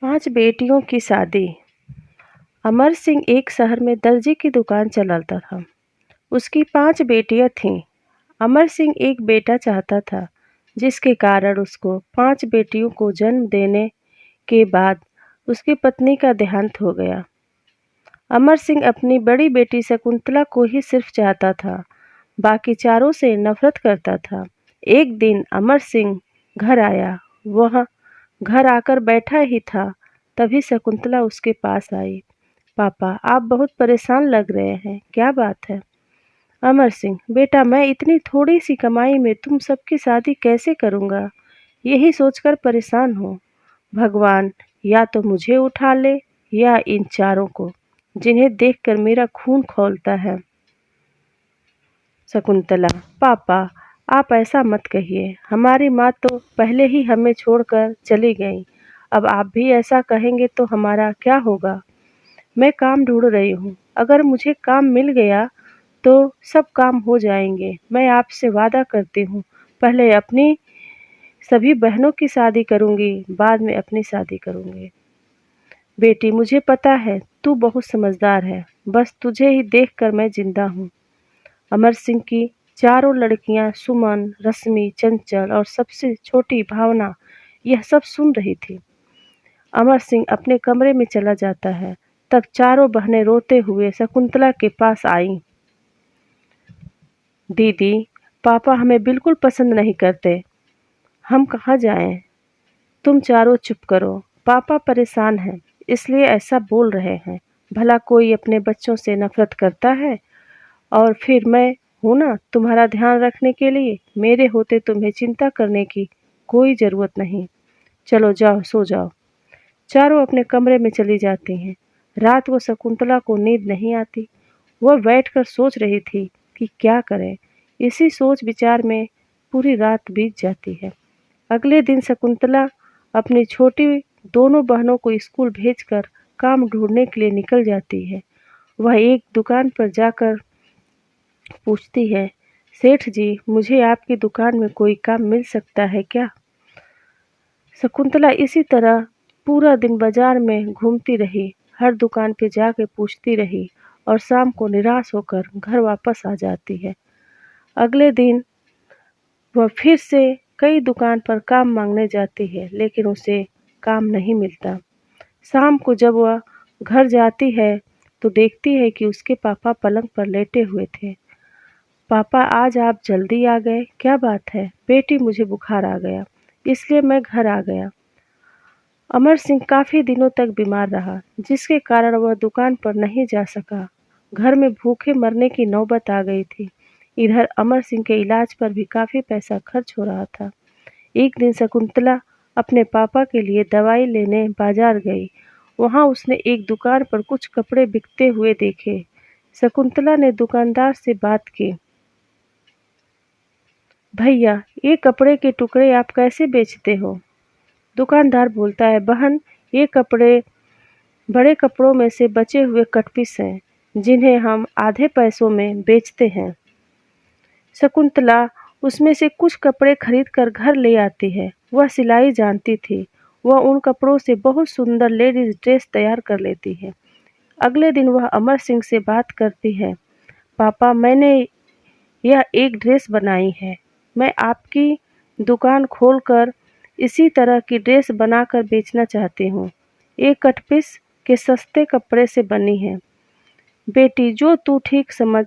पांच बेटियों की शादी। अमर सिंह एक शहर में दर्जी की दुकान चलाता था। उसकी पांच बेटियां थीं। अमर सिंह एक बेटा चाहता था, जिसके कारण उसको पांच बेटियों को जन्म देने के बाद उसकी पत्नी का देहांत हो गया। अमर सिंह अपनी बड़ी बेटी शकुंतला को ही सिर्फ चाहता था, बाकी चारों से नफरत करता था। एक दिन अमर सिंह घर आया। वह घर आकर बैठा ही था, तभी शकुंतला उसके पास आई। पापा, आप बहुत परेशान लग रहे हैं, क्या बात है? अमर सिंह, बेटा, मैं इतनी थोड़ी सी कमाई में तुम सबकी शादी कैसे करूँगा, यही सोचकर परेशान हूँ। भगवान या तो मुझे उठा ले या इन चारों को, जिन्हें देखकर मेरा खून खौलता है। शकुंतला, पापा, आप ऐसा मत कहिए। हमारी माँ तो पहले ही हमें छोड़कर चली गई। अब आप भी ऐसा कहेंगे तो हमारा क्या होगा? मैं काम ढूंढ रही हूँ। अगर मुझे काम मिल गया तो सब काम हो जाएंगे। मैं आपसे वादा करती हूँ, पहले अपनी सभी बहनों की शादी करूँगी, बाद में अपनी शादी करूँगी। बेटी, मुझे पता है तू बहुत समझदार है, बस तुझे ही देखकर मैं जिंदा हूँ। अमर सिंह की चारों लड़कियां, सुमन, रश्मि, चंचल और सबसे छोटी भावना, यह सब सुन रही थी। अमर सिंह अपने कमरे में चला जाता है। तब चारों बहनें रोते हुए शकुंतला के पास आईं। दीदी, पापा हमें बिल्कुल पसंद नहीं करते, हम कहाँ जाएं? तुम चारों चुप करो। पापा परेशान हैं, इसलिए ऐसा बोल रहे हैं। भला कोई अपने बच्चों से नफरत करता है? और फिर मैं हूं ना तुम्हारा ध्यान रखने के लिए। मेरे होते तुम्हें चिंता करने की कोई ज़रूरत नहीं। चलो जाओ, सो जाओ। चारों अपने कमरे में चली जाती हैं। रात को शकुंतला को नींद नहीं आती। वह बैठकर सोच रही थी कि क्या करे। इसी सोच विचार में पूरी रात बीत जाती है। अगले दिन शकुंतला अपनी छोटी दोनों बहनों को स्कूल भेजकर काम ढूंढने के लिए निकल जाती है। वह एक दुकान पर जाकर पूछती है, सेठ जी, मुझे आपकी दुकान में कोई काम मिल सकता है क्या? शकुंतला इसी तरह पूरा दिन बाजार में घूमती रही, हर दुकान पे जाके पूछती रही और शाम को निराश होकर घर वापस आ जाती है। अगले दिन वह फिर से कई दुकान पर काम मांगने जाती है, लेकिन उसे काम नहीं मिलता। शाम को जब वह घर जाती है तो देखती है कि उसके पापा पलंग पर लेटे हुए थे। पापा, आज आप जल्दी आ गए, क्या बात है? बेटी, मुझे बुखार आ गया, इसलिए मैं घर आ गया। अमर सिंह काफी दिनों तक बीमार रहा, जिसके कारण वह दुकान पर नहीं जा सका। घर में भूखे मरने की नौबत आ गई थी। इधर अमर सिंह के इलाज पर भी काफी पैसा खर्च हो रहा था। एक दिन शकुंतला अपने पापा के लिए दवाई लेने बाजार गई। वहां उसने एक दुकान पर कुछ कपड़े बिकते हुए देखे। शकुंतला ने दुकानदार से बात की। भैया, ये कपड़े के टुकड़े आप कैसे बेचते हो? दुकानदार बोलता है, बहन, ये कपड़े बड़े कपड़ों में से बचे हुए कट पीस हैं, जिन्हें हम आधे पैसों में बेचते हैं। शकुंतला उसमें से कुछ कपड़े खरीद कर घर ले आती है। वह सिलाई जानती थी। वह उन कपड़ों से बहुत सुंदर लेडीज ड्रेस तैयार कर लेती है। अगले दिन वह अमर सिंह से बात करती है। पापा, मैंने यह एक ड्रेस बनाई है। मैं आपकी दुकान खोलकर इसी तरह की ड्रेस बनाकर बेचना चाहती हूँ। एक कट पीस के सस्ते कपड़े से बनी है। बेटी, जो तू ठीक समझ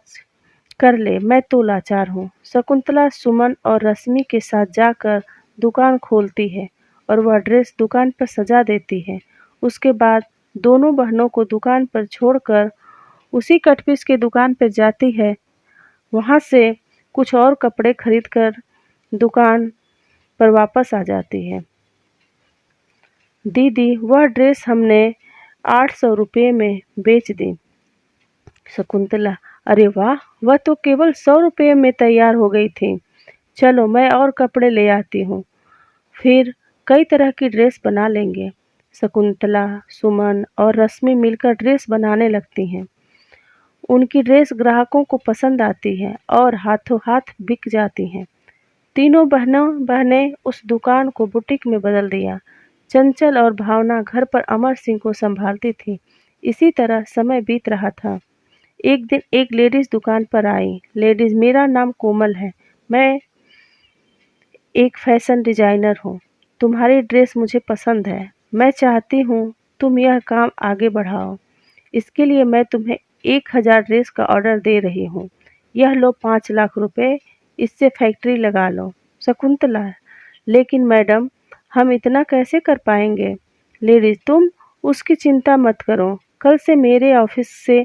कर ले, मैं तो लाचार हूँ। शकुंतला सुमन और रश्मि के साथ जाकर दुकान खोलती है और वह ड्रेस दुकान पर सजा देती है। उसके बाद दोनों बहनों को दुकान पर छोड़कर उसी कटपीस की दुकान पर जाती है। वहाँ से कुछ और कपड़े खरीदकर दुकान पर वापस आ जाती है। दीदी, वह ड्रेस हमने 800 रुपये में बेच दी। शकुंतला, अरे वाह, वह तो केवल 100 रुपये में तैयार हो गई थी। चलो, मैं और कपड़े ले आती हूँ, फिर कई तरह की ड्रेस बना लेंगे। शकुंतला, सुमन और रश्मि मिलकर ड्रेस बनाने लगती हैं। उनकी ड्रेस ग्राहकों को पसंद आती है और हाथों हाथ बिक जाती हैं। तीनों बहनें उस दुकान को बुटीक में बदल दिया। चंचल और भावना घर पर अमर सिंह को संभालती थी। इसी तरह समय बीत रहा था। एक दिन एक लेडीज दुकान पर आई। लेडीज, मेरा नाम कोमल है। मैं एक फैशन डिजाइनर हूँ। तुम्हारी ड्रेस मुझे पसंद है। मैं चाहती हूँ तुम यह काम आगे बढ़ाओ। इसके लिए मैं तुम्हें 1000 ड्रेस का ऑर्डर दे रही हूँ। यह लो 5 लाख रुपए, इससे फैक्ट्री लगा लो। शकुंतला, लेकिन मैडम, हम इतना कैसे कर पाएंगे? लेडीज, तुम उसकी चिंता मत करो। कल से मेरे ऑफिस से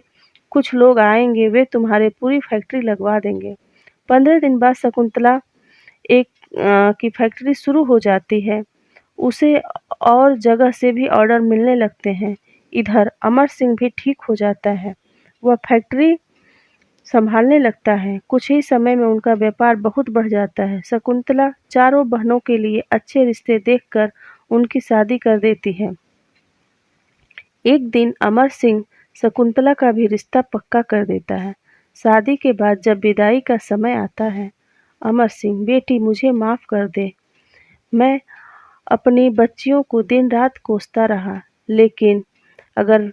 कुछ लोग आएंगे, वे तुम्हारे पूरी फैक्ट्री लगवा देंगे। 15 दिन बाद शकुंतला एक की फैक्ट्री शुरू हो जाती है। उसे और जगह से भी ऑर्डर मिलने लगते हैं। इधर अमर सिंह भी ठीक हो जाता है। वह फैक्ट्री संभालने लगता है। कुछ ही समय में उनका व्यापार बहुत बढ़ जाता है। शकुंतला चारों बहनों के लिए अच्छे रिश्ते देखकर उनकी शादी कर देती है। एक दिन अमर सिंह शकुंतला का भी रिश्ता पक्का कर देता है। शादी के बाद जब विदाई का समय आता है, अमर सिंह, बेटी मुझे माफ़ कर दे। मैं अपनी बच्चियों को दिन रात कोसता रहा, लेकिन अगर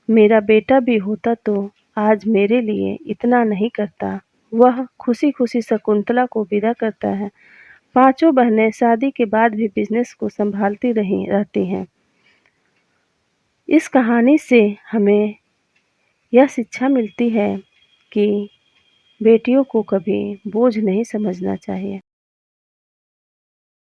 मेरा बेटा भी होता तो आज मेरे लिए इतना नहीं करता। वह खुशी खुशी शकुंतला को विदा करता है। पांचों बहनें शादी के बाद भी बिजनेस को संभालती रहती हैं। इस कहानी से हमें यह शिक्षा मिलती है कि बेटियों को कभी बोझ नहीं समझना चाहिए।